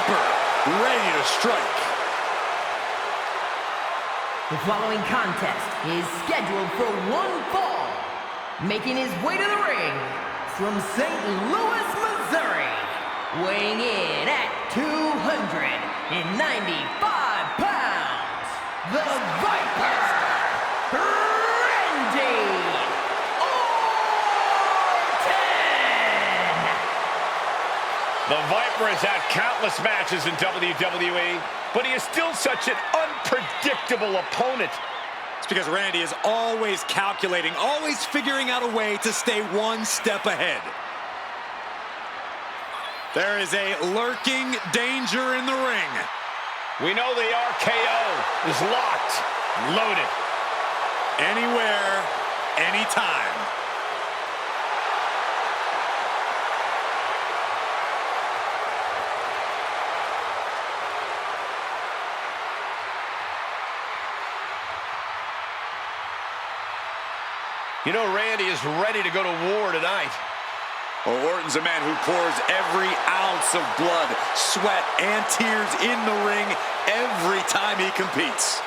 Viper, ready to strike. The following contest is scheduled for one fall. Making his way to the ring from St. Louis, Missouri, weighing in at 295 pounds, the Viper, Randy Orton! The Viper has had countless matches in WWE, but he is still such an unpredictable opponent. It's because Randy is always calculating, always figuring out a way to stay one step ahead. There is a lurking danger in the ring. We know the RKO is locked, loaded. Anywhere, anytime. You know, Randy is ready to go to war tonight. Well, Orton's a man who pours every ounce of blood, sweat, and tears in the ring every time he competes.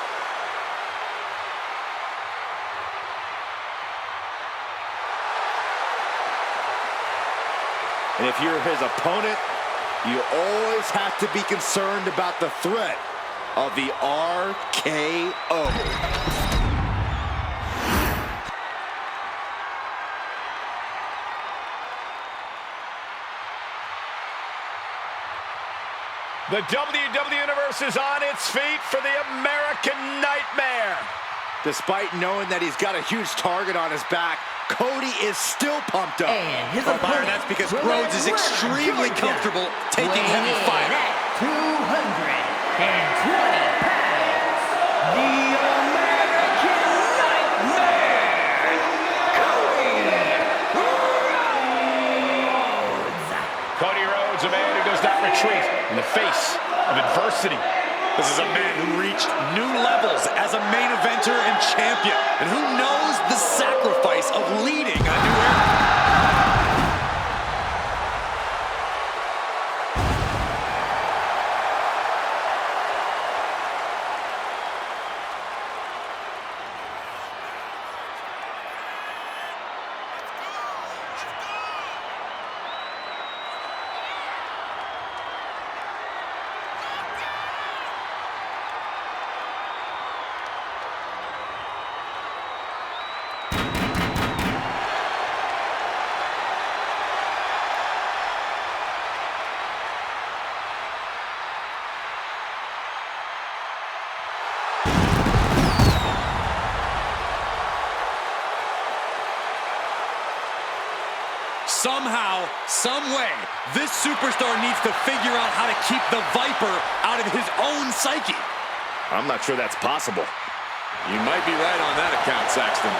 And if you're his opponent, you always have to be concerned about the threat of the RKO. The WWE Universe is on its feet for the American Nightmare. Despite knowing that he's got a huge target on his back, Cody is still pumped up. And his Byron, that's because Rhodes is extremely comfortable taking heavy fire. 220 pounds, the American Nightmare, Cody Rhodes. Cody Rhodes, a man who does not retreat in the face of adversity. This is a man who reached new levels as a main eventer and champion, and who knows the sacrifice of leading a new era. Somehow, someway, this superstar needs to figure out how to keep the Viper out of his own psyche. I'm not sure that's possible. You might be right on that account, Saxton.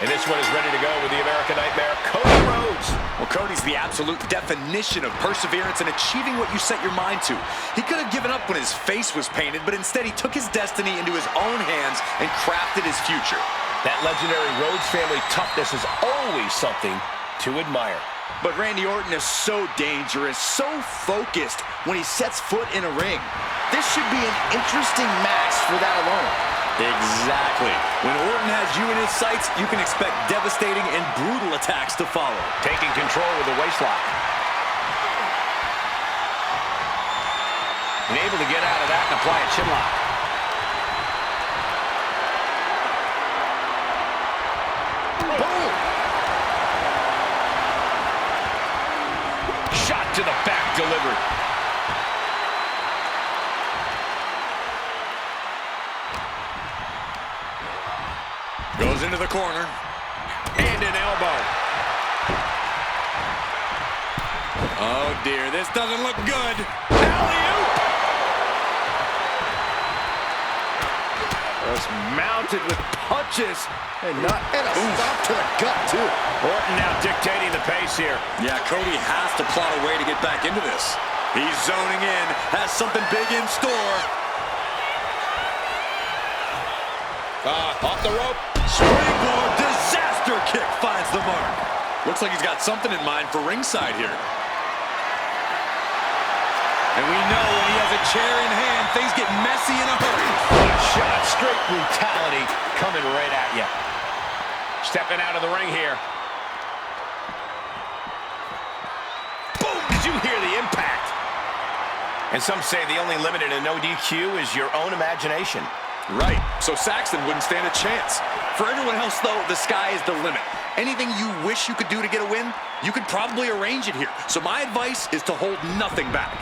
And this one is ready to go with the American Nightmare, Cody Rhodes. Well, Cody's the absolute definition of perseverance and achieving what you set your mind to. He could have given up when his face was painted, but instead he took his destiny into his own hands and crafted his future. That legendary Rhodes family toughness is always something to admire. But Randy Orton is so dangerous, so focused when he sets foot in a ring. This should be an interesting match for that alone. Exactly. When Orton has you in his sights, you can expect devastating and brutal attacks to follow. Taking control with the waistlock. And able to get out of that and apply a chinlock. Boom! Shot to the back delivered. Goes into the corner. And an elbow. Oh, dear. This doesn't look good. Alley-oop. Just mounted with punches and a stop to the gut, too. Orton now dictating the pace here. Yeah, Cody has to plot a way to get back into this. He's zoning in, has something big in store. Off the rope. Springboard disaster kick finds the mark. Looks like he's got something in mind for ringside here. And we know when he has a chair in hand, things get messy in a hurry. What a shot, straight brutality coming right at you. Stepping out of the ring here. Boom! Did you hear the impact? And some say the only limit in a no DQ is your own imagination. Right, so Saxton wouldn't stand a chance. For everyone else, though, the sky is the limit. Anything you wish you could do to get a win, you could probably arrange it here. So my advice is to hold nothing back.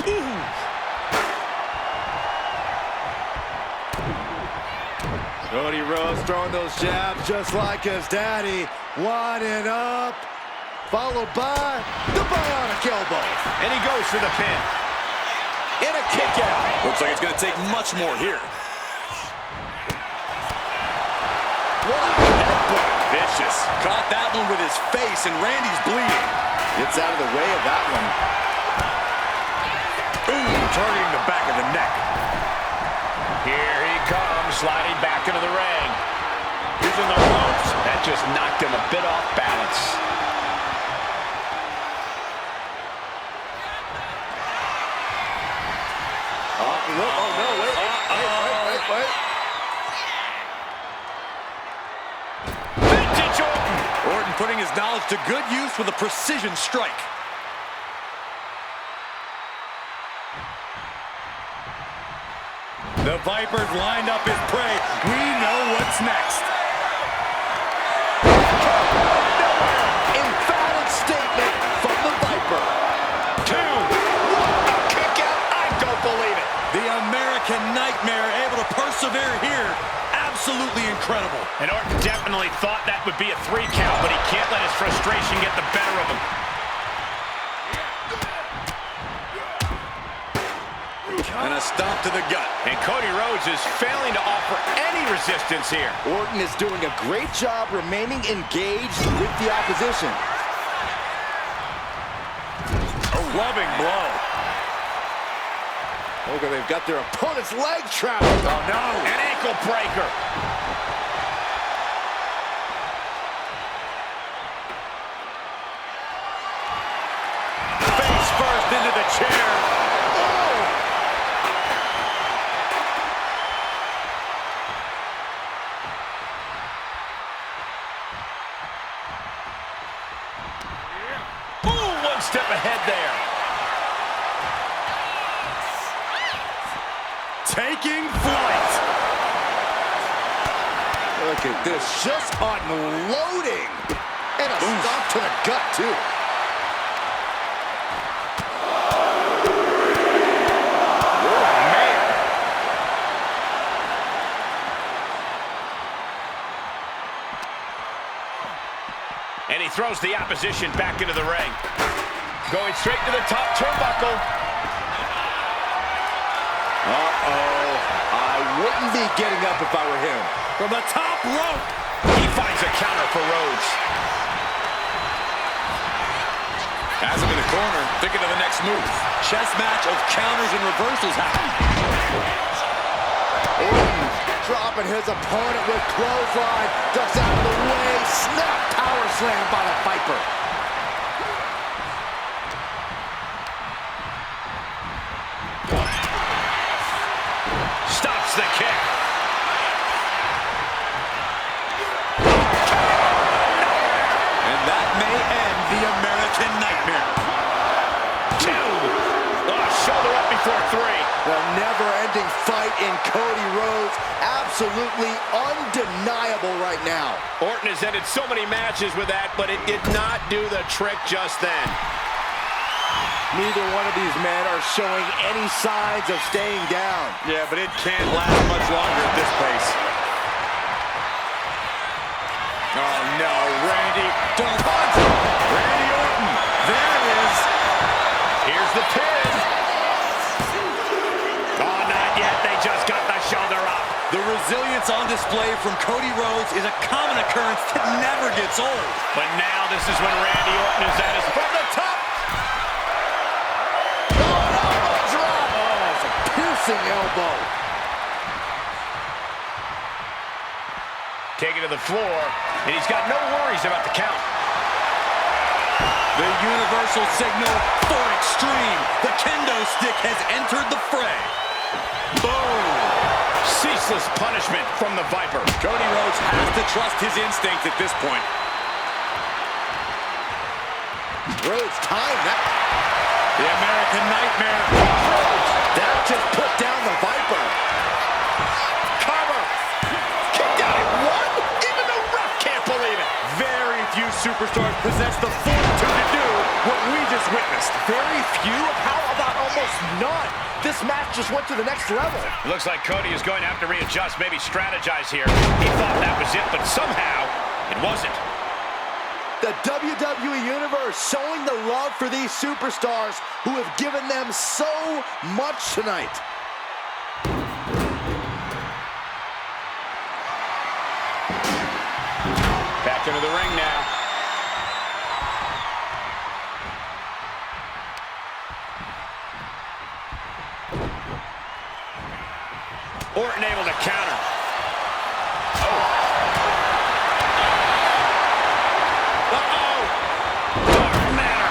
Ooh. Cody Rhodes throwing those jabs just like his daddy. Winding up, followed by the bionic elbow. And he goes for the pin. And a kick out. Looks like it's going to take much more here. What a headbutt. Vicious. Caught that one with his face, and Randy's bleeding. Gets out of the way of that one. Ooh, turning the back of the neck. Here he comes, sliding back into the ring. Using the ropes. That just knocked him a bit off balance. Oh, no, wait. Vintage Orton. Orton putting his knowledge to good use with a precision strike. The Vipers lined up his prey. We know what's next. Emphatic statement from the Viper. 2, 1, a kick out. I don't believe it. The American Nightmare able to persevere here. Absolutely incredible. And Orton definitely thought that would be a 3 count, but he can't let his frustration get the better of him. And a stomp to the gut. And Cody Rhodes is failing to offer any resistance here. Orton is doing a great job remaining engaged with the opposition. A loving blow. Okay, they've got their opponent's leg trapped. Oh, no. An ankle breaker. Face first into the chair. One step ahead there. Taking flight. Look at this, just unloading. And a stomp to the gut, too. Oh, man. And he throws the opposition back into the ring. Going straight to the top turnbuckle. Uh-oh. I wouldn't be getting up if I were him. From the top rope. He finds a counter for Rhodes. Has him in the corner, thinking of the next move. Chess match of counters and reversals happening. Orton dropping his opponent with clothesline. Ducks out of the way. Snap power slam by the Viper. Stops the kick. And that may end the American Nightmare. 2. Oh, shoulder up before 3. The never-ending fight in Cody Rhodes. Absolutely undeniable right now. Orton has ended so many matches with that, but it did not do the trick just then. Neither one of these men are showing any signs of staying down. Yeah, but it can't last much longer at this pace. Oh, no, Randy. Don't find him. Randy Orton. There it is. Here's the pin. Oh, not yet. They just got the shoulder up. The resilience on display from Cody Rhodes is a common occurrence that never gets old. But now this is when Randy Orton is at his from the top. Bouncing elbow. Taken to the floor, and he's got no worries about the count. The universal signal for extreme. The kendo stick has entered the fray. Boom! Ceaseless punishment from the Viper. Cody Rhodes has to trust his instinct at this point. Rhodes timed that. The American Nightmare. Rhodes, that just put down the Viper. Cover. Kicked out at one. Even the ref can't believe it. Very few superstars possess the fortitude to do what we just witnessed. Very few? How about almost none? This match just went to the next level. Looks like Cody is going to have to readjust, maybe strategize here. He thought that was it, but somehow it wasn't. The WWE Universe showing the love for these superstars who have given them so much tonight. Back into the ring now. Orton able to counter. Oh. Uh-oh. Dark matter.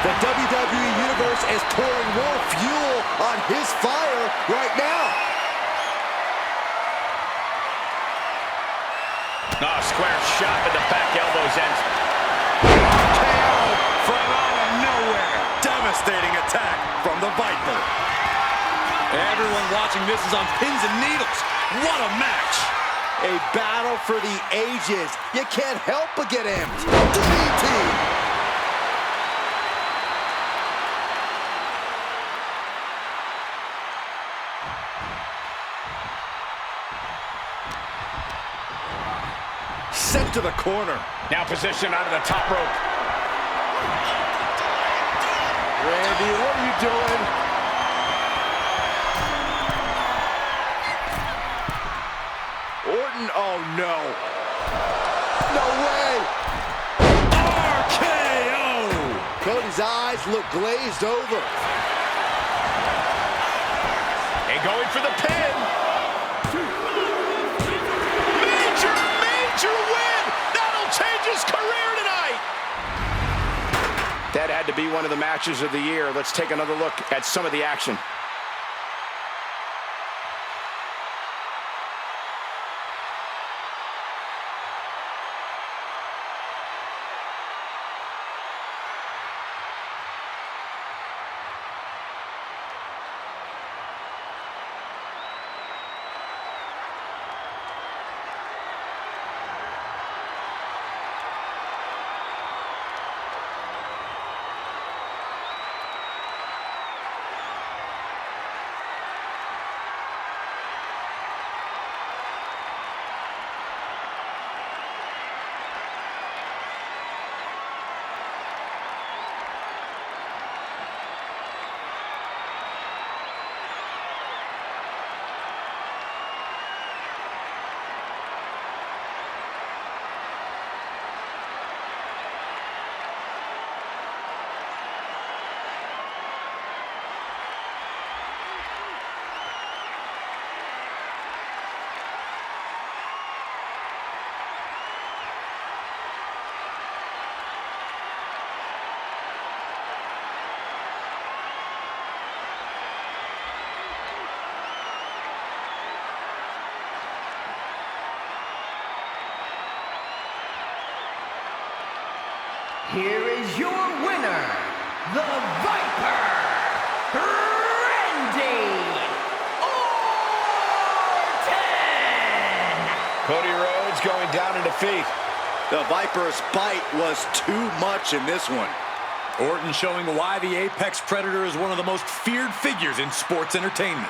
The WWE Universe is pouring more fuel on his fire right now. Oh, square shot with the back elbows ends. KO from out of nowhere. Devastating attack from the Viper. Everyone watching this is on pins and needles. What a match. A battle for the ages. You can't help but get amped. DDT. Sent to the corner. Now positioned out of the top rope. Randy, what are you doing? Orton, oh no. No way. RKO. Cody's eyes look glazed over. And going for the pin. Major win. That'll change his career tonight. That had to be one of the matches of the year. Let's take another look at some of the action. Here is your winner, the Viper, Randy Orton! Cody Rhodes going down in defeat. The Viper's bite was too much in this one. Orton showing why the Apex Predator is one of the most feared figures in sports entertainment.